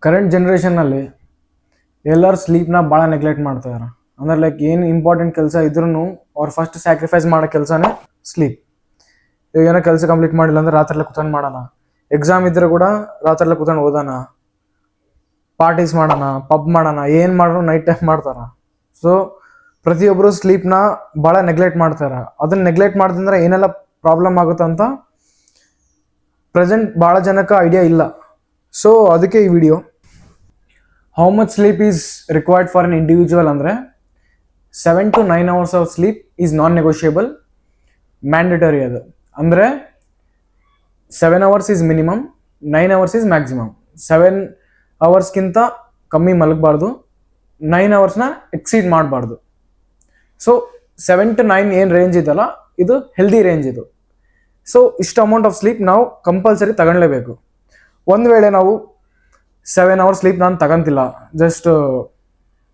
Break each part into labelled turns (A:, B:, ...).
A: Current ಜನ್ರೇಷನ್ನಲ್ಲಿ ಎಲ್ಲರೂ ಸ್ಲೀಪ್ನ ಭಾಳ neglect ಮಾಡ್ತಾಯಿದ್ದಾರೆ. ಅಂದ್ರೆ ಲೈಕ್ ಏನು ಇಂಪಾರ್ಟೆಂಟ್ ಕೆಲಸ ಇದ್ರೂ ಅವ್ರು ಫಸ್ಟ್ ಸ್ಯಾಕ್ರಿಫೈಸ್ ಮಾಡೋ ಕೆಲಸನೇ ಸ್ಲೀಪ್. ಇವಾಗ ಏನೋ ಕೆಲಸ ಕಂಪ್ಲೀಟ್ ಮಾಡಿಲ್ಲ ಅಂದ್ರೆ ರಾತ್ರಿಯೆಲ್ಲ ಕೂತ್ಕೊಂಡು ಮಾಡೋಣ, ಎಕ್ಸಾಮ್ ಇದ್ರೂ ಕೂಡ ರಾತ್ರಿಯೆಲ್ಲ ಕೂತ್ಕೊಂಡು ಓದೋಣ, ಪಾರ್ಟೀಸ್ ಮಾಡೋಣ, ಪಬ್ ಮಾಡೋಣ, ಏನು ಮಾಡೋಣ ನೈಟ್ ಟೈಮ್ ಮಾಡ್ತಾರೆ. ಸೊ ಪ್ರತಿಯೊಬ್ಬರು ಸ್ಲೀಪ್ನ ಭಾಳ ನೆಗ್ಲೆಕ್ಟ್ ಮಾಡ್ತಾರೆ. ಅದನ್ನ ನೆಗ್ಲೆಕ್ಟ್ ಮಾಡ್ದಂದ್ರೆ ಏನೆಲ್ಲ ಪ್ರಾಬ್ಲಮ್ ಆಗುತ್ತೆ ಅಂತ ಪ್ರೆಸೆಂಟ್ ಭಾಳ ಜನಕ್ಕೆ ಐಡಿಯಾ ಇಲ್ಲ. ಸೊ ಅದಕ್ಕೆ ಈ video. How much sleep is required for an individual ಅಂದರೆ 7 to 9 hours of sleep is non negotiable, mandatory. ಅದು ಅಂದರೆ 7 hours is minimum, 9 hours is maximum. 7 hours ಕಮ್ಮಿ ಮಲಗಬಾರ್ದು, 9 hours ಎಕ್ಸೀಡ್ ಮಾಡಬಾರ್ದು. ಸೊ 7 to 9 ಏನು ರೇಂಜ್ ಇದಲ್ಲ, ಇದು ಹೆಲ್ದಿ ರೇಂಜ್ ಇದು. So ಇಷ್ಟು ಅಮೌಂಟ್ ಆಫ್ ಸ್ಲೀಪ್ ನಾವು ಕಂಪಲ್ಸರಿ ತಗೊಳ್ಳೇಬೇಕು. ಒಂದು ವೇಳೆ ನಾವು 7 hours ಸ್ಲೀಪ್ ನಾನು ತಗೊಂತಿಲ್ಲ, ಜಸ್ಟ್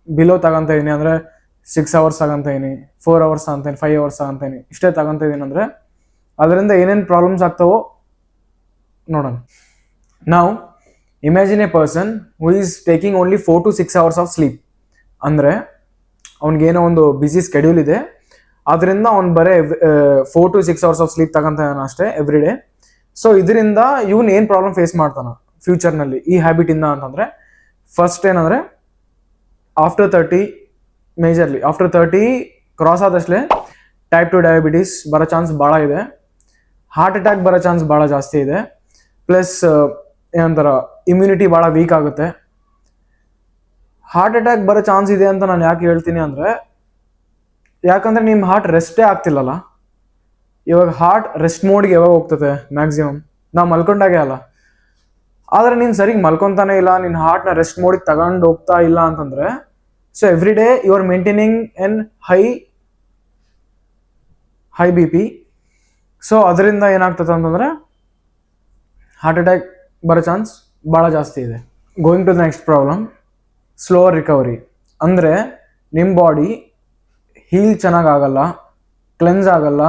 A: ಬಿಲೋ ತಗೊತ ಇದೀನಿ ಅಂದರೆ 6 hours ತಗೊತ ಇದೀನಿ, 4 hours ತಗೊಂತೀನಿ, 5 hours ತಗೊಂತೀನಿ, ಇಷ್ಟೇ ತಗೊತ ಇದೀನಿ ಅಂದರೆ ಅದರಿಂದ ಏನೇನು ಪ್ರಾಬ್ಲಮ್ಸ್ ಆಗ್ತಾವೋ ನೋಡೋಣ. ನಾವು imagine A person who is taking only 4 to 6 hours of sleep. ಅಂದರೆ ಅವ್ನಿಗೇನೋ ಒಂದು ಬ್ಯುಸಿ ಸ್ಕೆಡ್ಯೂಲ್ ಇದೆ, ಅದರಿಂದ ಅವ್ನು ಬರೀ 4 to 6 hours ಆಫ್ ಸ್ಲೀಪ್ ತಗೊಂತಾನೆ ಅಷ್ಟೇ ಎವ್ರಿ ಡೇ. ಸೊ ಇದರಿಂದ ಇವನು ಏನು ಪ್ರಾಬ್ಲಮ್ ಫೇಸ್ ಮಾಡ್ತಾನೆ ಫ್ಯೂಚರ್ನಲ್ಲಿ ಈ ಹ್ಯಾಬಿಟಿಂದ ಅಂತಂದರೆ, ಫಸ್ಟ್ ಏನಂದರೆ ಆಫ್ಟರ್ 30, ಮೇಜರ್ಲಿ ಆಫ್ಟರ್ 30 ಕ್ರಾಸ್ ಆದಷ್ಟೇ ಟೈಪ್ 2 ಡಯಾಬಿಟೀಸ್ ಬರೋ ಚಾನ್ಸ್ ಭಾಳ ಇದೆ, ಹಾರ್ಟ್ ಅಟ್ಯಾಕ್ ಬರೋ ಚಾನ್ಸ್ ಭಾಳ ಜಾಸ್ತಿ ಇದೆ, ಪ್ಲಸ್ ಏನಂತಾರ ಇಮ್ಯುನಿಟಿ ಭಾಳ ವೀಕ್ ಆಗುತ್ತೆ. ಹಾರ್ಟ್ ಅಟ್ಯಾಕ್ ಬರೋ ಚಾನ್ಸ್ ಇದೆ ಅಂತ ನಾನು ಯಾಕೆ ಹೇಳ್ತೀನಿ ಅಂದರೆ, ಯಾಕಂದರೆ ನಿಮ್ಮ ಹಾರ್ಟ್ ರೆಸ್ಟೇ ಆಗ್ತಿಲ್ಲಲ್ಲ. ಇವಾಗ ಹಾರ್ಟ್ ರೆಸ್ಟ್ ಮೋಡ್ಗೆ ಯಾವಾಗ ಹೋಗ್ತದೆ ಮ್ಯಾಕ್ಸಿಮಮ್, ನಾವು ಮಲ್ಕೊಂಡಾಗೆ ಅಲ್ಲ. ಆದರೆ ನೀನು ಸರಿಗೆ ಮಲ್ಕೊತಾನೆ ಇಲ್ಲ, ನಿನ್ನ ಹಾರ್ಟ್ನ ರೆಸ್ಟ್ ಮೋಡಿಗೆ ತಗೊಂಡು ಹೋಗ್ತಾ ಇಲ್ಲ ಅಂತಂದರೆ, so every day you are maintaining an high BP. So ಅದರಿಂದ ಏನಾಗ್ತದೆ ಅಂತಂದರೆ ಹಾರ್ಟ್ ಅಟ್ಯಾಕ್ ಬರೋ ಚಾನ್ಸ್ ಭಾಳ ಜಾಸ್ತಿ ಇದೆ. Going to the next problem, slower recovery. ಅಂದರೆ ನಿಮ್ಮ ಬಾಡಿ ಹೀಲ್ ಚೆನ್ನಾಗಾಗಲ್ಲ, ಕ್ಲೆನ್ಸ್ ಆಗಲ್ಲ,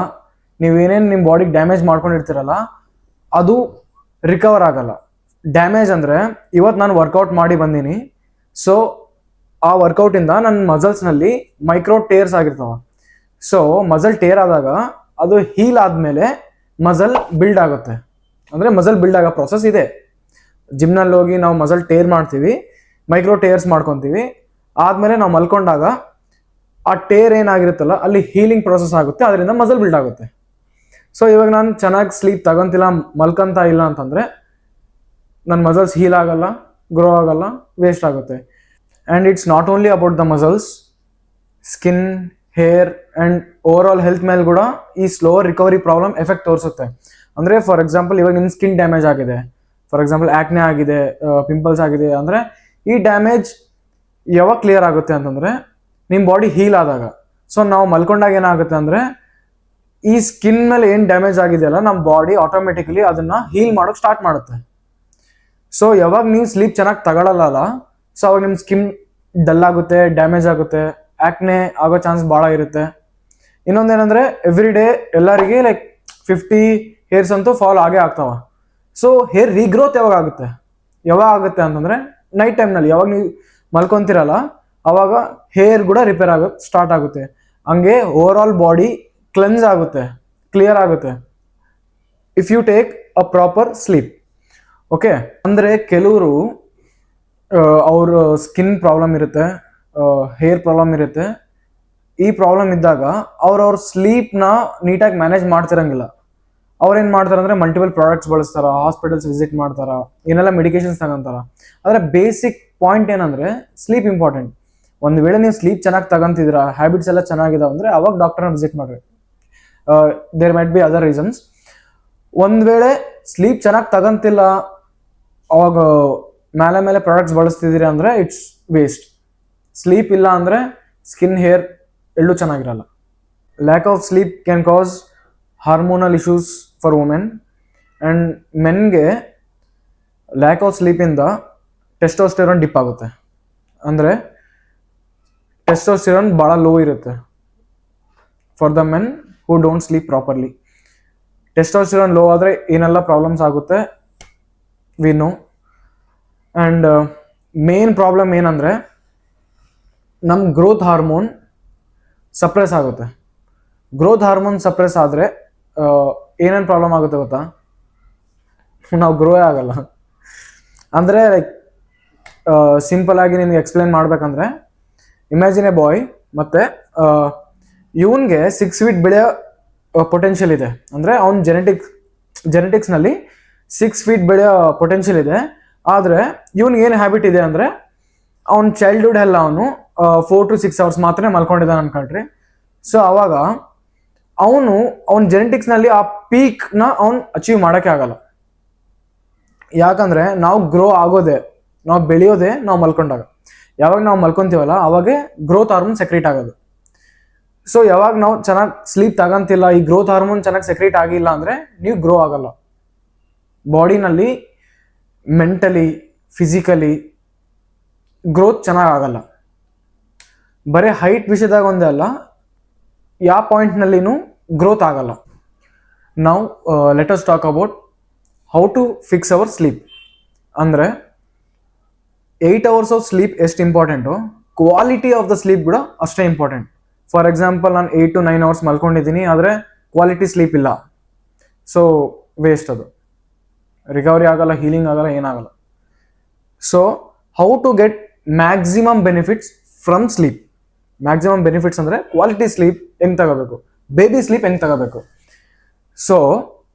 A: ನೀವೇನೇನು ನಿಮ್ಮ ಬಾಡಿಗೆ ಡ್ಯಾಮೇಜ್ ಮಾಡ್ಕೊಂಡಿರ್ತೀರಲ್ಲ ಅದು ರಿಕವರ್ ಆಗಲ್ಲ. ಡ್ಯಾಮೇಜ್ ಅಂದರೆ ಇವತ್ತು ನಾನು ವರ್ಕೌಟ್ ಮಾಡಿ ಬಂದೀನಿ, ಸೊ ಆ ವರ್ಕೌಟಿಂದ ನನ್ನ ಮಸಲ್ಸ್ನಲ್ಲಿ ಮೈಕ್ರೋ ಟೇರ್ಸ್ ಆಗಿರ್ತಾವೆ. ಸೊ ಮಸಲ್ ಟೇರ್ ಆದಾಗ ಅದು ಹೀಲ್ ಆದಮೇಲೆ ಮಸಲ್ ಬಿಲ್ಡ್ ಆಗುತ್ತೆ. ಅಂದರೆ ಮಸಲ್ ಬಿಲ್ಡ್ ಆಗೋ ಪ್ರೊಸೆಸ್ ಇದೆ. ಜಿಮ್ನಲ್ಲಿ ಹೋಗಿ ನಾವು ಮಸಲ್ ಟೇರ್ ಮಾಡ್ತೀವಿ, ಮೈಕ್ರೋ ಟೇರ್ಸ್ ಮಾಡ್ಕೊತೀವಿ, ಆದಮೇಲೆ ನಾವು ಮಲ್ಕೊಂಡಾಗ ಆ ಟೇರ್ ಏನಾಗಿರುತ್ತಲ್ಲ ಅಲ್ಲಿ ಹೀಲಿಂಗ್ ಪ್ರೊಸೆಸ್ ಆಗುತ್ತೆ, ಅದರಿಂದ ಮಸಲ್ ಬಿಲ್ಡ್ ಆಗುತ್ತೆ. ಸೊ ಇವಾಗ ನಾನು ಚೆನ್ನಾಗಿ ಸ್ಲೀಪ್ ತಗೊಂತಿಲ್ಲ, ಮಲ್ಕೊಂತ ಇಲ್ಲ ಅಂತಂದರೆ ನನ್ನ ಮಸಲ್ಸ್ ಹೀಲ್ ಆಗಲ್ಲ, ಗ್ರೋ ಆಗಲ್ಲ, ವೇಸ್ಟ್ ಆಗುತ್ತೆ. And it's not only about the muscles, skin, hair and over all health ಮೇಲೆ ಕೂಡ ಈ ಸ್ಲೋವರ್ ರಿಕವರಿ ಪ್ರಾಬ್ಲಮ್ ಎಫೆಕ್ಟ್ ತೋರಿಸುತ್ತೆ. ಅಂದರೆ ಫಾರ್ ಎಕ್ಸಾಂಪಲ್ ಇವಾಗ ನಿಮ್ಮ ಸ್ಕಿನ್ ಡ್ಯಾಮೇಜ್ ಆಗಿದೆ, ಫಾರ್ ಎಕ್ಸಾಂಪಲ್ ಆ್ಯಕ್ನೆ ಆಗಿದೆ, ಪಿಂಪಲ್ಸ್ ಆಗಿದೆ ಅಂದರೆ ಈ ಡ್ಯಾಮೇಜ್ ಯಾವಾಗ ಕ್ಲಿಯರ್ ಆಗುತ್ತೆ ಅಂತಂದರೆ ನಿಮ್ಮ ಬಾಡಿ ಹೀಲ್ ಆದಾಗ. ಸೊ ನಾವು ಮಲ್ಕೊಂಡಾಗ ಏನಾಗುತ್ತೆ ಅಂದರೆ ಈ ಸ್ಕಿನ್ ಮೇಲೆ ಏನು ಡ್ಯಾಮೇಜ್ ಆಗಿದೆಯಲ್ಲ ನಮ್ಮ ಬಾಡಿ ಆಟೋಮೆಟಿಕಲಿ ಅದನ್ನು ಹೀಲ್ ಮಾಡೋಕ್ಕೆ ಸ್ಟಾರ್ಟ್ ಮಾಡುತ್ತೆ. ಸೊ ಯಾವಾಗ ನೀವು ಸ್ಲೀಪ್ ಚೆನ್ನಾಗಿ ತಗೊಳ್ಳಲ್ಲ, ಸೊ ಅವಾಗ ನಿಮ್ಮ ಸ್ಕಿನ್ ಡಲ್ ಆಗುತ್ತೆ, ಡ್ಯಾಮೇಜ್ ಆಗುತ್ತೆ, ಆ್ಯಕ್ನೆ ಆಗೋ ಚಾನ್ಸ್ ಭಾಳ ಇರುತ್ತೆ. ಇನ್ನೊಂದೇನೆಂದರೆ ಎವ್ರಿ ಡೇ ಎಲ್ಲರಿಗೆ ಲೈಕ್ 50 ಹೇರ್ಸ್ ಅಂತೂ ಫಾಲ್ ಆಗೇ ಆಗ್ತಾವ. ಸೊ ಹೇರ್ ರೀಗ್ರೋತ್ ಯಾವಾಗ ಆಗುತ್ತೆ ಅಂತಂದರೆ ನೈಟ್ ಟೈಮ್ನಲ್ಲಿ ಯಾವಾಗ ನೀವು ಮಲ್ಕೊತಿರಲ್ಲ ಅವಾಗ ಹೇರ್ ಕೂಡ ರಿಪೇರ್ ಆಗೋಕ್ಕೆ ಸ್ಟಾರ್ಟ್ ಆಗುತ್ತೆ. ಹಂಗೆ ಓವರ್ ಆಲ್ ಬಾಡಿ ಕ್ಲೆನ್ಸ್ ಆಗುತ್ತೆ, ಕ್ಲಿಯರ್ ಆಗುತ್ತೆ if you take a proper sleep. Okay, ಅಂದರೆ ಕೆಲವರು ಅವ್ರ ಸ್ಕಿನ್ ಪ್ರಾಬ್ಲಮ್ ಇರುತ್ತೆ, ಹೇರ್ ಪ್ರಾಬ್ಲಮ್ ಇರುತ್ತೆ. ಈ ಪ್ರಾಬ್ಲಮ್ ಇದ್ದಾಗ ಅವ್ರವ್ರ ಸ್ಲೀಪ್ನ ನೀಟಾಗಿ ಮ್ಯಾನೇಜ್ ಮಾಡ್ತಿರಂಗಿಲ್ಲ. ಅವ್ರೇನು ಮಾಡ್ತಾರೆ ಅಂದರೆ ಮಲ್ಟಿಪಲ್ ಪ್ರಾಡಕ್ಟ್ಸ್ ಬಳಸ್ತಾರ, ಹಾಸ್ಪಿಟಲ್ಸ್ ವಿಸಿಟ್ ಮಾಡ್ತಾರ, ಏನೆಲ್ಲ ಮೆಡಿಕೇಶನ್ಸ್ ತಗೊಂತಾರ. ಆದರೆ ಬೇಸಿಕ್ ಪಾಯಿಂಟ್ ಏನಂದರೆ ಸ್ಲೀಪ್ ಇಂಪಾರ್ಟೆಂಟ್. ಒಂದು ವೇಳೆ ನೀವು ಸ್ಲೀಪ್ ಚೆನ್ನಾಗಿ ತಗೊಂತಿದ್ದೀರಾ, ಹ್ಯಾಬಿಟ್ಸ್ ಎಲ್ಲ ಚೆನ್ನಾಗಿದಾವೆ ಅಂದರೆ ಅವಾಗ ಡಾಕ್ಟರ್ನ ವಿಸಿಟ್ ಮಾಡಿರಿ. There might be other reasons. ಒಂದು ವೇಳೆ ಸ್ಲೀಪ್ ಚೆನ್ನಾಗಿ ತಗೊಂತಿಲ್ಲ, ಅವಾಗ ಮೇಲೆ ಪ್ರಾಡಕ್ಟ್ಸ್ ಬಳಸ್ತಿದ್ದೀರಿ ಅಂದರೆ ಇಟ್ಸ್ ವೇಸ್ಟ್. ಸ್ಲೀಪ್ ಇಲ್ಲ ಅಂದರೆ ಸ್ಕಿನ್, ಹೇರ್ ಎಲ್ಲೂ ಚೆನ್ನಾಗಿರಲ್ಲ. Lack of sleep can cause hormonal issues for women. And ಮೆನ್ಗೆ ಲ್ಯಾಕ್ ಆಫ್ ಸ್ಲೀಪಿಂದ ಟೆಸ್ಟೋಸ್ಟೆರಾನ್ ಡಿಪ್ ಆಗುತ್ತೆ. ಅಂದರೆ ಟೆಸ್ಟೋಸ್ಟೆರಾನ್ ಭಾಳ ಲೋ ಇರುತ್ತೆ for the men who don't sleep properly. Testosterone low ಆದರೆ ಏನೆಲ್ಲ ಪ್ರಾಬ್ಲಮ್ಸ್ ಆಗುತ್ತೆ we know. And main problem ಏನಂದರೆ ನಮ್ಮ ಗ್ರೋತ್ ಹಾರ್ಮೋನ್ ಸಪ್ರೆಸ್ ಆಗುತ್ತೆ. ಗ್ರೋತ್ ಹಾರ್ಮೋನ್ ಸಪ್ರೆಸ್ ಆದರೆ ಏನೇನು ಪ್ರಾಬ್ಲಮ್ ಆಗುತ್ತೆ ಗೊತ್ತಾ? ನಾವು ಗ್ರೋ ಆಗಲ್ಲ. ಅಂದರೆ ಲೈಕ್ ಸಿಂಪಲ್ ಆಗಿ ನಿಮ್ಗೆ ಎಕ್ಸ್ಪ್ಲೇನ್ ಮಾಡ್ಬೇಕಂದ್ರೆ, ಇಮ್ಯಾಜಿನ್ ಎ ಬಾಯ್, ಮತ್ತು ಇವನ್ಗೆ 6 ಫೀಟ್ ಬೆಳೆಯೋ ಪೊಟೆನ್ಷಿಯಲ್ ಇದೆ. ಅಂದರೆ ಅವ್ನ ಜೆನೆಟಿಕ್ಸ್ನಲ್ಲಿ 6 ಫೀಟ್ ಬೆಳೆಯೋ ಪೊಟೆನ್ಷಿಯಲ್ ಇದೆ. ಆದರೆ ಇವನ್ಗೆ ಏನು ಹ್ಯಾಬಿಟ್ ಇದೆ ಅಂದರೆ, ಅವ್ನ ಚೈಲ್ಡ್ಹುಡ್ ಎಲ್ಲ ಅವನು 4 to 6 hours ಮಾತ್ರ ಮಲ್ಕೊಂಡಿದ್ದಾನೆ ಅನ್ಕೊಳ್ರಿ. ಸೊ ಅವಾಗ ಅವ್ನ ಜೆನೆಟಿಕ್ಸ್ನಲ್ಲಿ ಆ ಪೀಕ್ನ ಅವ್ನು ಅಚೀವ್ ಮಾಡೋಕ್ಕೆ ಆಗಲ್ಲ. ಯಾಕಂದರೆ ನಾವು ಗ್ರೋ ಆಗೋದೆ, ನಾವು ಬೆಳೆಯೋದೆ ನಾವು ಮಲ್ಕೊಂಡಾಗ. ಯಾವಾಗ ನಾವು ಮಲ್ಕೊತೀವಲ್ಲ ಅವಾಗೆ ಗ್ರೋತ್ ಹಾರ್ಮೋನ್ ಸೆಕ್ರೇಟ್ ಆಗೋದು. ಸೊ ಯಾವಾಗ ನಾವು ಚೆನ್ನಾಗಿ ಸ್ಲೀಪ್ ತಗೊಂತಿಲ್ಲ, ಈ ಗ್ರೋತ್ ಹಾರ್ಮೋನ್ ಚೆನ್ನಾಗಿ ಸೆಕ್ರೇಟ್ ಆಗಿಲ್ಲ ಅಂದರೆ ನೀವು ಗ್ರೋ ಆಗಲ್ಲ. ಬಾಡಿನಲ್ಲಿ ಮೆಂಟಲಿ, ಫಿಸಿಕಲಿ ಗ್ರೋತ್ ಚೆನ್ನಾಗಿ ಆಗಲ್ಲ. ಬರೀ ಹೈಟ್ ವಿಷಯದಾಗ ಒಂದೇ ಅಲ್ಲ, ಯಾವ ಪಾಯಿಂಟ್ನಲ್ಲಿನೂ ಗ್ರೋತ್ ಆಗಲ್ಲ. ನಾವು let us talk about how to fix our sleep. ಅಂದರೆ 8 hours ಆಫ್ ಸ್ಲೀಪ್ ಎಷ್ಟು important, quality of the sleep ಕೂಡ ಅಷ್ಟೇ ಇಂಪಾರ್ಟೆಂಟ್. ಫಾರ್ ಎಕ್ಸಾಂಪಲ್, ನಾನು 8 to 9 hours ಮಲ್ಕೊಂಡಿದ್ದೀನಿ, ಆದರೆ ಕ್ವಾಲಿಟಿ ಸ್ಲೀಪ್ ಇಲ್ಲ, ಸೊ ವೇಸ್ಟ್. ಅದು ರಿಕವರಿ ಆಗಲ್ಲ, ಹೀಲಿಂಗ್ ಆಗಲ್ಲ, ಏನಾಗಲ್ಲ. So how to get maximum benefits from sleep. Maximum benefits ಅಂದರೆ ಕ್ವಾಲಿಟಿ ಸ್ಲೀಪ್ ಹೆಂಗೆ ತಗೋಬೇಕು, ಬೇಬಿ ಸ್ಲೀಪ್ ಹೆಂಗೆ ತಗೋಬೇಕು. ಸೊ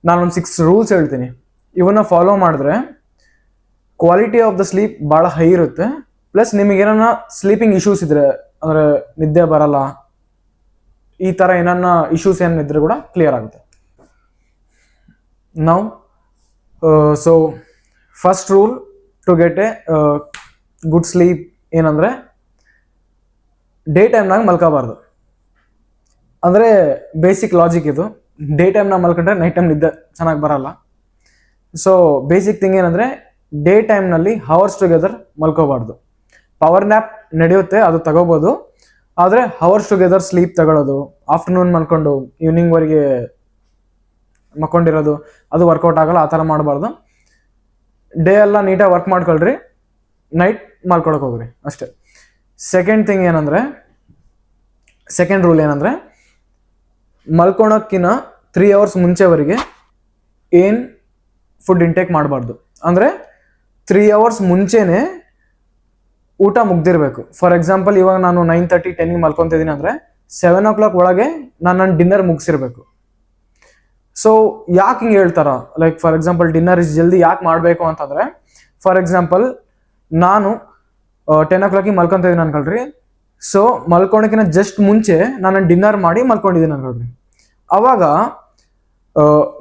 A: ನಾನೊಂದು 6 ರೂಲ್ಸ್ ಹೇಳ್ತೀನಿ. ಇವನ್ನ ಫಾಲೋ ಮಾಡಿದ್ರೆ ಕ್ವಾಲಿಟಿ ಆಫ್ ದ ಸ್ಲೀಪ್ ಭಾಳ ಹೈ ಇರುತ್ತೆ. ಪ್ಲಸ್ ನಿಮಗೇನ ಸ್ಲೀಪಿಂಗ್ ಇಶ್ಯೂಸ್ ಇದ್ರೆ, ಅಂದರೆ ನಿದ್ದೆ ಬರಲ್ಲ, ಈ ಥರ ಏನನ್ನ ಇಶ್ಯೂಸ್ ಏನಿದ್ರೆ ಕೂಡ ಕ್ಲಿಯರ್ ಆಗುತ್ತೆ. ನಾವು so first rule to get a good sleep ಏನಂದರೆ, ಡೇ ಟೈಮ್ನಾಗ ಮಲ್ಕೋಬಾರ್ದು. ಅಂದರೆ ಬೇಸಿಕ್ ಲಾಜಿಕ್ ಇದು. ಡೇ ಟೈಮ್ನಾಗ ಮಲ್ಕೊಂಡ್ರೆ ನೈಟ್ ಟೈಮ್ ನಿದ್ದೆ ಚೆನ್ನಾಗಿ ಬರಲ್ಲ. ಸೊ ಬೇಸಿಕ್ ಥಿಂಗ್ ಏನಂದರೆ, ಡೇ ಟೈಮ್ನಲ್ಲಿ ಹವರ್ಸ್ ಟುಗೆದರ್ ಮಲ್ಕೋಬಾರ್ದು. ಪವರ್ ನ್ಯಾಪ್ ನಡೆಯುತ್ತೆ, ಅದು ತಗೋಬೋದು. ಆದರೆ ಹವರ್ಸ್ ಟುಗೆದರ್ ಸ್ಲೀಪ್ ತಗೊಳ್ಳೋದು, ಆಫ್ಟರ್ನೂನ್ ಮಲ್ಕೊಂಡು ಈವ್ನಿಂಗ್ವರೆಗೆ ಮಲ್ಕೊಂಡಿರೋದು, ಅದು ವರ್ಕೌಟ್ ಆಗಲ್ಲ. ಆ ಥರ ಮಾಡಬಾರ್ದು. ಡೇ ಎಲ್ಲ ನೀಟಾಗಿ ವರ್ಕ್ ಮಾಡ್ಕೊಳ್ರಿ, ನೈಟ್ ಮಲ್ಕೊಳಕ್ಕೆ ಹೋಗ್ರಿ ಅಷ್ಟೇ. ಸೆಕೆಂಡ್ ರೂಲ್ ಏನಂದರೆ, ಮಲ್ಕೊಳಕ್ಕಿಂತ 3 hours ಮುಂಚೆವರೆಗೆ ಏನು ಫುಡ್ ಇಂಟೇಕ್ ಮಾಡಬಾರ್ದು. ಅಂದರೆ 3 hours ಮುಂಚೆನೇ ಊಟ ಮುಗ್ದಿರಬೇಕು. ಫಾರ್ ಎಕ್ಸಾಂಪಲ್, ಇವಾಗ ನಾನು 9:30, 10ಗೆ ಮಲ್ಕೊತಿದ್ದೀನಿ ಅಂದರೆ 7 o'clock ಒಳಗೆ ನನ್ನ ಡಿನ್ನರ್ ಮುಗಿಸಿರ್ಬೇಕು. ಸೊ ಯಾಕೆ ಹಿಂಗೆ ಹೇಳ್ತಾರ, like for example dinner is ಜಲ್ದಿ ಯಾಕೆ ಮಾಡಬೇಕು ಅಂತಂದರೆ, ಫಾರ್ ಎಕ್ಸಾಂಪಲ್ ನಾನು 10 o'clock ಮಲ್ಕೊತಿದ್ದೀನಿ ಅನ್ಕೊಳ್ರಿ. ಸೊ ಮಲ್ಕೊಳಕ್ಕಿಂತ ಜಸ್ಟ್ ಮುಂಚೆ ನಾನು ಡಿನ್ನರ್ ಮಾಡಿ ಮಲ್ಕೊಂಡಿದ್ದೀನಿ ಅನ್ಕೊಳ್ರಿ. ಅವಾಗ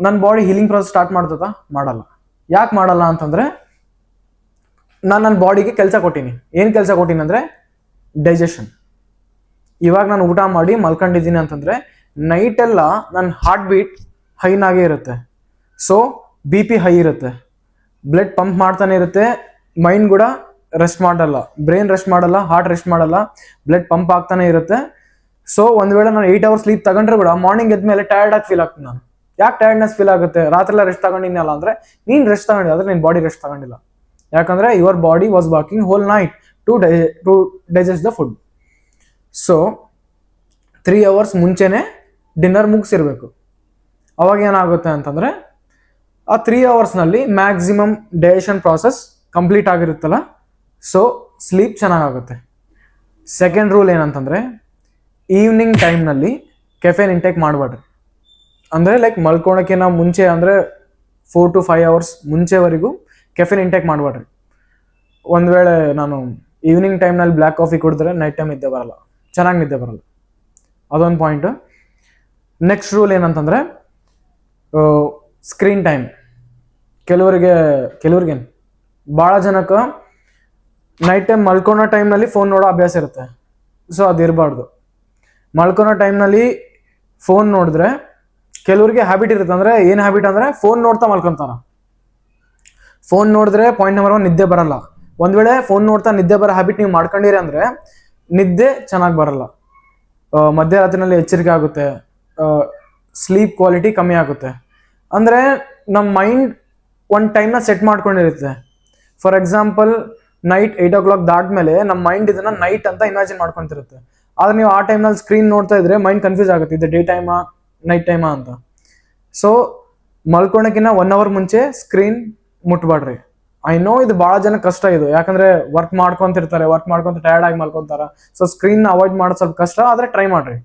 A: ನನ್ನ ಬಾಡಿ ಹೀಲಿಂಗ್ ಪ್ರಾಸೆಸ್ ಸ್ಟಾರ್ಟ್ ಮಾಡ್ತದ? ಮಾಡಲ್ಲ. ಯಾಕೆ ಮಾಡಲ್ಲ ಅಂತಂದರೆ, ನಾನು ನನ್ನ ಬಾಡಿಗೆ ಕೆಲಸ ಕೊಟ್ಟೀನಿ. ಏನು ಕೆಲಸ ಕೊಟ್ಟೀನಿ ಅಂದರೆ ಡೈಜೆಷನ್. ಇವಾಗ ನಾನು ಊಟ ಮಾಡಿ ಮಲ್ಕೊಂಡಿದ್ದೀನಿ ಅಂತಂದರೆ ನೈಟೆಲ್ಲ ನನ್ನ ಹಾರ್ಟ್ ಬೀಟ್ ಹೈನಾಗೇ ಇರುತ್ತೆ. ಸೊ BP ಹೈ ಇರುತ್ತೆ, ಬ್ಲಡ್ ಪಂಪ್ ಮಾಡ್ತಾನೆ ಇರುತ್ತೆ, ಮೈಂಡ್ ಕೂಡ ರೆಸ್ಟ್ ಮಾಡಲ್ಲ, ಬ್ರೈನ್ ರೆಸ್ಟ್ ಮಾಡಲ್ಲ, ಹಾರ್ಟ್ ರೆಸ್ಟ್ ಮಾಡಲ್ಲ, ಬ್ಲಡ್ ಪಂಪ್ ಆಗ್ತಾನೆ ಇರುತ್ತೆ. ಸೊ ಒಂದು ವೇಳೆ ನಾನು 8 hours ಸ್ಲೀಪ್ ತಗೊಂಡ್ರೆ ಕೂಡ ಮಾರ್ನಿಂಗ್ ಎದ್ಮೇಲೆ ಟಯರ್ಡಾಗಿ ಫೀಲ್ ಆಗ್ತೀನಿ ನಾನು. ಯಾಕೆ ಟಯರ್ಡ್ನೆಸ್ ಫೀಲ್ ಆಗುತ್ತೆ? ರಾತ್ರಿ ಎಲ್ಲ ರೆಸ್ಟ್ ತಗೊಂಡಿನಲ್ಲ ಅಂದರೆ, ನೀನು ರೆಸ್ಟ್ ತಗೊಂಡಿ, ಆದರೆ ನಿನ್ನ ಬಾಡಿ ರೆಸ್ಟ್ ತಗೊಂಡಿಲ್ಲ. ಯಾಕಂದರೆ your body was working whole night to digest the food. So 3 hours ಮುಂಚೆನೇ ಡಿನ್ನರ್ ಮುಗಿಸಿರ್ಬೇಕು. ಅವಾಗ ಏನಾಗುತ್ತೆ ಅಂತಂದರೆ, ಆ 3 hoursನಲ್ಲಿ ಮ್ಯಾಕ್ಸಿಮಮ್ ಡೈಜೆಷನ್ ಪ್ರಾಸೆಸ್ ಕಂಪ್ಲೀಟ್ ಆಗಿರುತ್ತಲ್ಲ, ಸೊ ಸ್ಲೀಪ್ ಚೆನ್ನಾಗಾಗುತ್ತೆ. ಸೆಕೆಂಡ್ ರೂಲ್ ಏನಂತಂದರೆ, ಈವ್ನಿಂಗ್ ಟೈಮ್ನಲ್ಲಿ ಕೆಫೆನ್ ಇಂಟೇಕ್ ಮಾಡಬೇಡ್ರಿ. ಅಂದರೆ ಲೈಕ್ ಮಲ್ಕೊಳಕ್ಕಿಂತ ಮುಂಚೆ, ಅಂದರೆ 4 to 5 hours ಮುಂಚೆವರೆಗೂ ಕೆಫೆನ್ ಇಂಟೇಕ್ ಮಾಡಬೇಡ್ರಿ. ಒಂದು ವೇಳೆ ನಾನು ಈವ್ನಿಂಗ್ ಟೈಮ್ನಲ್ಲಿ ಬ್ಲ್ಯಾಕ್ ಕಾಫಿ ಕುಡಿದ್ರೆ ನೈಟ್ ಟೈಮ್ ನಿದ್ದೆ ಬರಲ್ಲ, ಚೆನ್ನಾಗಿ ನಿದ್ದೆ ಬರಲ್ಲ. ಅದೊಂದು ಪಾಯಿಂಟು. ನೆಕ್ಸ್ಟ್ ರೂಲ್ ಏನಂತಂದರೆ, ಸ್ಕ್ರೀನ್ ಟೈಮ್. ಕೆಲವ್ರಿಗೇನು ಭಾಳ ಜನಕ್ಕೆ ನೈಟ್ ಟೈಮ್ ಮಲ್ಕೊಳೋ ಟೈಮ್ನಲ್ಲಿ ಫೋನ್ ನೋಡೋ ಅಭ್ಯಾಸ ಇರುತ್ತೆ. ಸೊ ಅದಿರಬಾರ್ದು. ಮಲ್ಕೊಳೋ ಟೈಮ್ನಲ್ಲಿ ಫೋನ್ ನೋಡಿದ್ರೆ ಕೆಲವ್ರಿಗೆ ಹ್ಯಾಬಿಟ್ ಇರುತ್ತೆ. ಅಂದರೆ ಏನು ಹ್ಯಾಬಿಟ್ ಅಂದರೆ, ಫೋನ್ ನೋಡ್ತಾ ಮಲ್ಕೊತಾರ. ಫೋನ್ ನೋಡಿದ್ರೆ ಪಾಯಿಂಟ್ ನಂಬರ್ 1 ನಿದ್ದೆ ಬರಲ್ಲ. ಒಂದು ವೇಳೆ ಫೋನ್ ನೋಡ್ತಾ ನಿದ್ದೆ ಬರೋ ಹ್ಯಾಬಿಟ್ ನೀವು ಮಾಡ್ಕೊಂಡಿರಿ ಅಂದರೆ ನಿದ್ದೆ ಚೆನ್ನಾಗಿ ಬರಲ್ಲ, ಮಧ್ಯರಾತ್ರಿನಲ್ಲಿ ಎಚ್ಚರಿಕೆ ಆಗುತ್ತೆ, ಸ್ಲೀಪ್ ಕ್ವಾಲಿಟಿ ಕಮ್ಮಿ ಆಗುತ್ತೆ. ಅಂದರೆ ನಮ್ಮ ಮೈಂಡ್ ಒಂದು ಟೈಮ್ನ ಸೆಟ್ ಮಾಡ್ಕೊಂಡಿರುತ್ತೆ. ಫಾರ್ ಎಕ್ಸಾಂಪಲ್, ನೈಟ್ 8 o'clock ದಾಟ್ಮೇಲೆ ನಮ್ಮ ಮೈಂಡ್ ಇದನ್ನ ನೈಟ್ ಅಂತ ಇಮ್ಯಾಜಿನ್ ಮಾಡ್ಕೊಂತಿರುತ್ತೆ. ಆದ್ರೆ ನೀವು ಆ ಟೈಮ್ನಲ್ಲಿ ಸ್ಕ್ರೀನ್ ನೋಡ್ತಾ ಇದ್ರೆ ಮೈಂಡ್ ಕನ್ಫ್ಯೂಸ್ ಆಗುತ್ತೆ, ಇದು ಡೇ ಟೈಮಾ ನೈಟ್ ಟೈಮಾ ಅಂತ. ಸೊ ಮಲ್ಕೊಳಕ್ಕಿಂತ 1 hour ಮುಂಚೆ ಸ್ಕ್ರೀನ್ ಮುಟ್ಬೇಡ್ರಿ. ಐ ನೋ ಇದು ಭಾಳ ಜನ ಕಷ್ಟ ಇದು, ಯಾಕಂದ್ರೆ ವರ್ಕ್ ಮಾಡ್ಕೊಂತಿರ್ತಾರೆ, ವರ್ಕ್ ಮಾಡ್ಕೊಂತ ಟಯರ್ಡ್ ಆಗಿ ಮಲ್ಕೊಂತಾರ. ಸೊ ಸ್ಕ್ರೀನ್ ಅವಾಯ್ಡ್ ಮಾಡೋದು ಸ್ವಲ್ಪ ಕಷ್ಟ, ಆದ್ರೆ ಟ್ರೈ ಮಾಡ್ರಿ.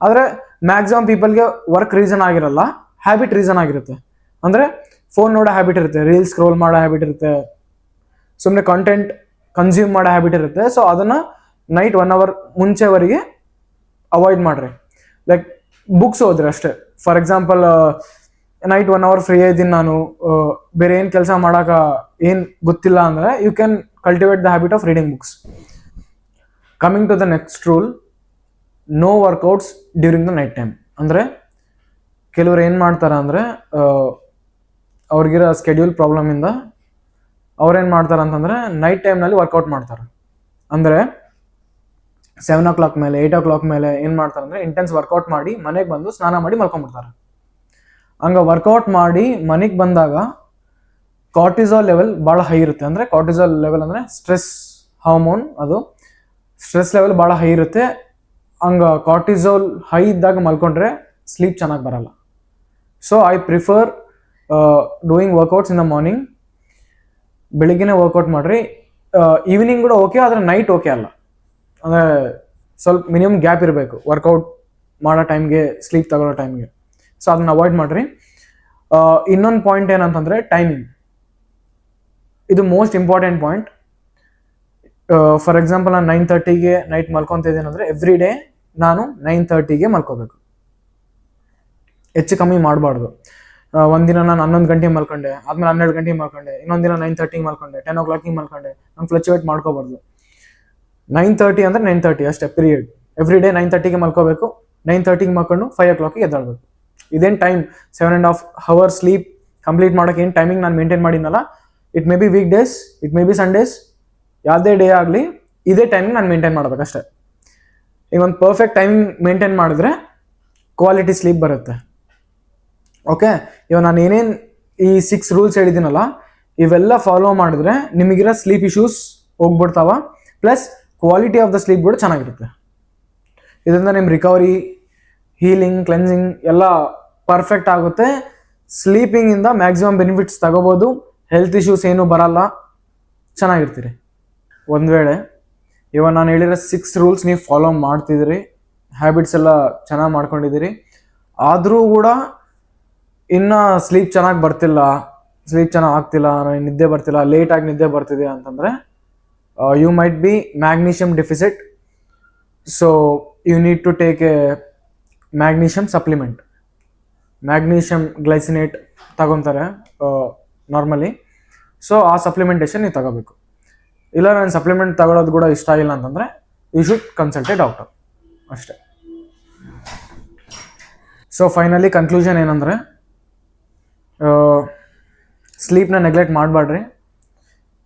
A: ಆದ್ರೆ ಮ್ಯಾಕ್ಸಿಮಮ್ ಪೀಪಲ್ಗೆ ವರ್ಕ್ ರೀಸನ್ ಆಗಿರಲ್ಲ, ಹ್ಯಾಬಿಟ್ ರೀಸನ್ ಆಗಿರುತ್ತೆ. ಅಂದ್ರೆ ಫೋನ್ ನೋಡೋ ಹ್ಯಾಬಿಟ್ ಇರುತ್ತೆ, ರೀಲ್ಸ್ ಸ್ಕ್ರೋಲ್ ಮಾಡೋ ಹ್ಯಾಬಿಟ್ ಇರುತ್ತೆ, ಸುಮ್ಮನೆ ಕಂಟೆಂಟ್ ಕನ್ಸ್ಯೂಮ್ ಮಾಡೋ ಹ್ಯಾಬಿಟ್ ಇರುತ್ತೆ. ಸೊ ಅದನ್ನ ನೈಟ್ 1 hour ಮುಂಚೆವರೆಗೆ ಅವಾಯ್ಡ್ ಮಾಡ್ರಿ. ಲೈಕ್ ಬುಕ್ಸ್ ಓದ್ರಿ ಅಷ್ಟೇ. For example night 1 hour free ಇದ್ದೀನಿ ನಾನು, ಬೇರೆ ಏನು ಕೆಲಸ ಮಾಡಾಕ ಏನು ಗೊತ್ತಿಲ್ಲ ಅಂದ್ರೆ you can cultivate the habit of reading books. Coming to the next rule, no workouts during the night time. ಅಂದರೆ ಕೆಲವ್ರು ಏನು ಮಾಡ್ತಾರೆ ಅಂದರೆ ಅವ್ರಿಗಿರೋ ಸ್ಕೆಡ್ಯೂಲ್ ಪ್ರಾಬ್ಲಮಿಂದ ಅವ್ರೇನು ಮಾಡ್ತಾರೆ ಅಂತಂದರೆ ನೈಟ್ ಟೈಮ್ನಲ್ಲಿ ವರ್ಕೌಟ್ ಮಾಡ್ತಾರೆ. ಅಂದರೆ 7 o'clock ಮೇಲೆ 8 o'clock ಮೇಲೆ ಏನು ಮಾಡ್ತಾರೆ ಅಂದರೆ ಇಂಟೆನ್ಸ್ ವರ್ಕೌಟ್ ಮಾಡಿ ಮನೆಗೆ ಬಂದು ಸ್ನಾನ ಮಾಡಿ ಮಲ್ಕೊಂಡ್ಬಿಡ್ತಾರೆ. ಹಂಗೆ ವರ್ಕೌಟ್ ಮಾಡಿ ಮನೆಗೆ ಬಂದಾಗ ಕಾರ್ಟಿಸಾಲ್ ಲೆವೆಲ್ ಭಾಳ ಹೈ ಇರುತ್ತೆ. ಅಂದರೆ ಕಾರ್ಟಿಸಾಲ್ ಲೆವೆಲ್ ಅಂದರೆ ಸ್ಟ್ರೆಸ್ ಹಾರ್ಮೋನ್, ಅದು ಸ್ಟ್ರೆಸ್ ಲೆವೆಲ್ ಭಾಳ ಹೈ ಇರುತ್ತೆ. ಹಂಗೆ ಕಾರ್ಟಿಸಾಲ್ ಹೈ ಇದ್ದಾಗ ಮಲ್ಕೊಂಡ್ರೆ ಸ್ಲೀಪ್ ಚೆನ್ನಾಗಿ ಬರಲ್ಲ. So I prefer doing workouts in the morning. ಬೆಳಿಗ್ಗೆನೇ ವರ್ಕೌಟ್ ಮಾಡಿರಿ. ಈವ್ನಿಂಗ್ ಕೂಡ ಓಕೆ, ಆದರೆ ನೈಟ್ ಓಕೆ ಅಲ್ಲ. ಅಂದರೆ ಸ್ವಲ್ಪ ಮಿನಿಮಮ್ ಗ್ಯಾಪ್ ಇರಬೇಕು ವರ್ಕೌಟ್ ಮಾಡೋ ಟೈಮ್ಗೆ, ಸ್ಲೀಪ್ ತಗೊಳ್ಳೋ ಟೈಮ್ಗೆ. ಸೊ ಅದನ್ನ ಅವಾಯ್ಡ್ ಮಾಡಿರಿ. ಇನ್ನೊಂದು ಪಾಯಿಂಟ್ ಏನಂತಂದರೆ ಟೈಮಿಂಗ್. ಇದು most important point. For example ನಾನು 9:30ಗೆ ನೈಟ್ ಮಲ್ಕೊತಿದ್ದೀನಿ ಅಂದರೆ ಎವ್ರಿ ಡೇ ನಾನು 9:30ಗೆ ಮಲ್ಕೋಬೇಕು, ಹೆಚ್ಚು ಕಮ್ಮಿ ಮಾಡಬಾರ್ದು. ಒಂದಿನ ನಾನು 11 ಗಂಟೆಗೆ ಮಲ್ಕೊಂಡೆ, ಆದ್ಮೇಲೆ 12 ಗಂಟೆಗೆ ಮಲ್ಕೊಂಡೆ, ಇನ್ನೊಂದು ದಿನ 9:30ಗೆ ಮಲ್ಕೊಂಡೆ, 10 o'clock ಮಲ್ಕೊಂಡೆ. ನಾನು ಫ್ಲಕ್ಚುವೇಟ್ ಮಾಡ್ಕೋಬಾರ್ದು. 9:30 ಅಂದರೆ 9:30 ಅಷ್ಟೇ, ಪೀರಿಯಡ್. ಎವ್ರಿ ಡೇ 9:30ಗೆ ಮಲ್ಕೋಬೇಕು, 9:30ಗೆ ಮಲ್ಕೊಂಡು 5 o'clock ಎದ್ದೇಳಬೇಕು. ಇದೇನು ಟೈಮ್ 7.5 hours ಸ್ಲೀಪ್ ಕಂಪ್ಲೀಟ್ ಮಾಡೋಕೆ ಏನು ಟೈಮಿಂಗ್ ನಾನು ಮೇಂಟೈನ್ ಮಾಡಿದ್ನಲ್ಲ, it may be weekdays, it may be Sundays, ಯಾವುದೇ ಡೇ ಆಗಲಿ ಇದೇ ಟೈಮಿಂಗ್ ನಾನು ಮೇಂಟೈನ್ ಮಾಡಬೇಕಷ್ಟೆ. ಈಗ ಒಂದು ಪರ್ಫೆಕ್ಟ್ ಟೈಮಿಂಗ್ ಮೇಂಟೈನ್ ಮಾಡಿದ್ರೆ ಕ್ವಾಲಿಟಿ ಸ್ಲೀಪ್ ಬರುತ್ತೆ. ಓಕೆ, ಇವಾಗ ನಾನು ಏನೇನು ಈ 6 ರೂಲ್ಸ್ ಹೇಳಿದ್ದೀನಲ್ಲ, ಇವೆಲ್ಲ ಫಾಲೋ ಮಾಡಿದ್ರೆ ನಿಮಗಿರೋ ಸ್ಲೀಪ್ ಇಶ್ಯೂಸ್ ಹೋಗ್ಬಿಡ್ತಾವ, plus quality of the sleep ಕೂಡ ಚೆನ್ನಾಗಿರುತ್ತೆ. ಇದರಿಂದ ನಿಮ್ಮ ರಿಕವರಿ, ಹೀಲಿಂಗ್, ಕ್ಲೆನ್ಸಿಂಗ್ ಎಲ್ಲ ಪರ್ಫೆಕ್ಟ್ ಆಗುತ್ತೆ. ಸ್ಲೀಪಿಂಗಿಂದ ಮ್ಯಾಕ್ಸಿಮಮ್ ಬೆನಿಫಿಟ್ಸ್ ತಗೋಬೋದು, ಹೆಲ್ತ್ ಇಶ್ಯೂಸ್ ಏನೂ ಬರಲ್ಲ, ಚೆನ್ನಾಗಿರ್ತೀರಿ. ಒಂದು ವೇಳೆ ಇವಾಗ ನಾನು ಹೇಳಿರೋ 6 ರೂಲ್ಸ್ ನೀವು ಫಾಲೋ ಮಾಡ್ತಿದ್ದೀರಿ, ಹ್ಯಾಬಿಟ್ಸ್ ಎಲ್ಲ ಚೆನ್ನಾಗಿ ಮಾಡ್ಕೊಂಡಿದ್ದೀರಿ, ಆದರೂ ಕೂಡ ಇನ್ನು ಸ್ಲೀಪ್ ಚೆನ್ನಾಗಿ ಬರ್ತಿಲ್ಲ, ಸ್ಲೀಪ್ ಚೆನ್ನಾಗಿ ಆಗ್ತಿಲ್ಲ, ನನಗೆ ನಿದ್ದೆ ಬರ್ತಿಲ್ಲ, ಲೇಟಾಗಿ ನಿದ್ದೆ ಬರ್ತಿದೆ ಅಂತಂದರೆ you might be magnesium deficit. So you need to take a magnesium supplement. Magnesium glycinate ತಗೊತಾರೆ ನಾರ್ಮಲಿ. ಸೊ ಆ ಸಪ್ಲಿಮೆಂಟೇಷನ್ ನೀವು ತಗೋಬೇಕು. ಇಲ್ಲ ನಾನು ಸಪ್ಲಿಮೆಂಟ್ ತಗೊಳ್ಳೋದು ಕೂಡ ಇಷ್ಟ ಇಲ್ಲ ಅಂತಂದರೆ you should consult a doctor ಅಷ್ಟೇ. ಸೊ ಫೈನಲಿ ಕನ್ಕ್ಲೂಷನ್ ಏನಂದರೆ, ಸ್ಲೀಪ್ನ ನೆಗ್ಲೆಕ್ಟ್ ಮಾಡಬೇಡ್ರಿ.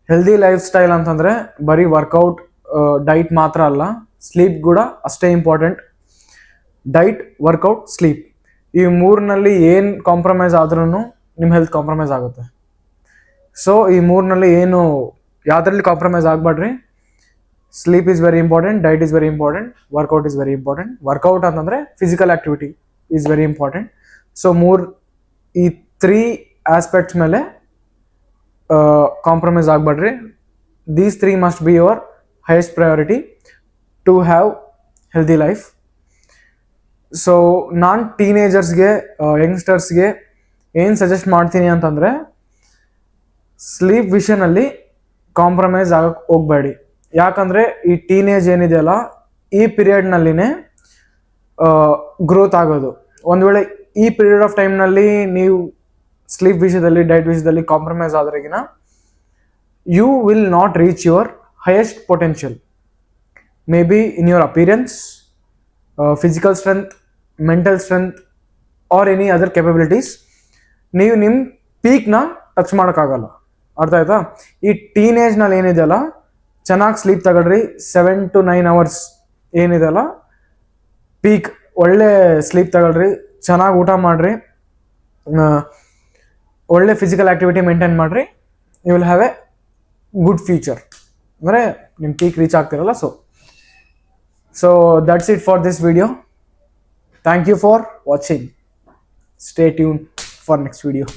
A: ಹೆಲ್ದಿ ಲೈಫ್ ಸ್ಟೈಲ್ ಅಂತಂದರೆ ಬರೀ ವರ್ಕೌಟ್, ಡೈಟ್ ಮಾತ್ರ ಅಲ್ಲ, ಸ್ಲೀಪ್ ಕೂಡ ಅಷ್ಟೇ ಇಂಪಾರ್ಟೆಂಟ್. ಡೈಟ್, ವರ್ಕೌಟ್, ಸ್ಲೀಪ್, ಈ ಮೂರಿನಲ್ಲಿ ಏನು ಕಾಂಪ್ರಮೈಸ್ ಆದ್ರೂ ನಿಮ್ಮ ಹೆಲ್ತ್ ಕಾಂಪ್ರಮೈಸ್ ಆಗುತ್ತೆ. ಸೊ ಈ ಮೂರಿನಲ್ಲಿ ಏನು ಯಾವುದ್ರಲ್ಲಿ ಕಾಂಪ್ರಮೈಸ್ ಆಗಬೇಡ್ರಿ. Sleep is very important, diet is very important, workout is very important. Workout ಅಂತಂದರೆ physical activity is very important. So ಈ 3 ಆಸ್ಪೆಕ್ಟ್ಸ್ ಮೇಲೆ ಕಾಂಪ್ರಮೈಸ್ ಆಗಬೇಡ್ರಿ. These 3 must be your highest priority to have healthy life. So ನಾನು ಟೀನೇಜರ್ಸ್ಗೆ, ಯಂಗ್ಸ್ಟರ್ಸ್ಗೆ ಏನು suggest ಮಾಡ್ತೀನಿ ಅಂತಂದರೆ, sleep ವಿಷಯನಲ್ಲಿ compromise ಆಗಕ್ಕೆ ಹೋಗಬೇಡಿ. ಯಾಕಂದರೆ ಈ ಟೀನೇಜ್ ಏನಿದೆಯಲ್ಲ, ಈ ಪೀರಿಯಡ್ನಲ್ಲಿನೇ ಗ್ರೋತ್ ಆಗೋದು. ಒಂದು ವೇಳೆ ಈ ಪೀರಿಯಡ್ ಆಫ್ ಟೈಮ್ನಲ್ಲಿ ನೀವು ಸ್ಲೀಪ್ ವಿಷಯದಲ್ಲಿ, ಡೈಟ್ ವಿಷಯದಲ್ಲಿ ಕಾಂಪ್ರಮೈಸ್ ಆದ್ರೆಗಿನ you will not reach your highest potential. May be in your appearance, physical strength, mental strength or any other capabilities. ನೀವು ನಿಮ್ಮ ಪೀಕ್ನ ಟಚ್ ಮಾಡೋಕ್ಕಾಗಲ್ಲ. ಅರ್ಥ ಆಯ್ತಾ? ಈ ಟೀನೇಜ್ನಲ್ಲಿ ಏನಿದೆಯಲ್ಲ, ಚೆನ್ನಾಗಿ ಸ್ಲೀಪ್ ತಗೊಳ್ರಿ. 7 to 9 hours ಏನಿದೆಯಲ್ಲ ಪೀಕ್, ಒಳ್ಳೆ ಸ್ಲೀಪ್ ತಗೊಳ್ರಿ, ಚೆನ್ನಾಗಿ ಊಟ ಮಾಡಿರಿ, ಒಳ್ಳೆ ಫಿಸಿಕಲ್ ಆ್ಯಕ್ಟಿವಿಟಿ ಮೇಂಟೈನ್ ಮಾಡಿರಿ. You will have a good future. ಅಂದರೆ ನಿಮ್ಮ ಪೀಕ್ ರೀಚ್ ಆಗ್ತಿರಲ್ಲ. So that's it for this video. Thank you for watching. Stay tuned for next video.